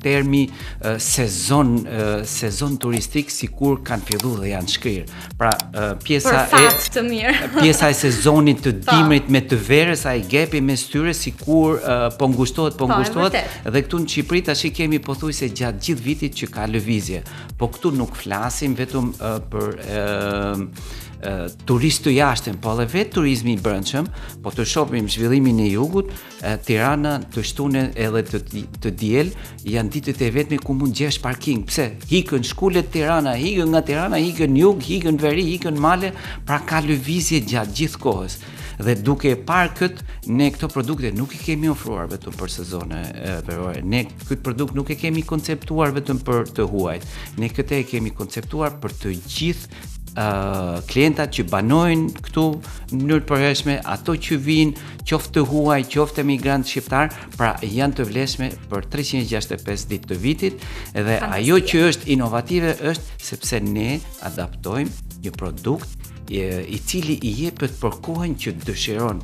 termi sezon turistik sikur kanë filluar dhe janë shkrirë. Pra pjesa pjesa e sezonit të dimrit me të verës, ai gepi mes tyre sikur po ngushtohet dhe këtu në Shqipëri tash kemi pothuajse gjatë gjithë vitit që ka lëvizje. Po këtu nuk flasim vetëm për turistë të jashtëm, po edhe vetë turizmi I brendshëm, po të shohim zhvillimin e jugut, Tirana të shtunë edhe të diel janë ditët e vetme ku mund gjesh parking. Pse? Hikën shkullet Tirana, hikën nga Tirana, hikën jug, hikën veri, hikën male, pra ka lëvizje gjatë gjithë kohës. Dhe duke e parë këtë, ne këto produkte nuk I kemi ofruar vetëm për sezone verore. Ne këtë produkt nuk e kemi konceptuar vetëm për të huajt. Ne këtë e kemi konceptuar për të gjithë klientat që banojnë këtu në mënyrë të përhershme, ato që vinë, qoftë të huaj, qoftë emigrantë shqiptar, pra janë të vlefshme për 365 ditë të vitit, dhe ajo që është inovative është sepse ne adaptojmë një produkt I cili I jepet për kohën që dëshiron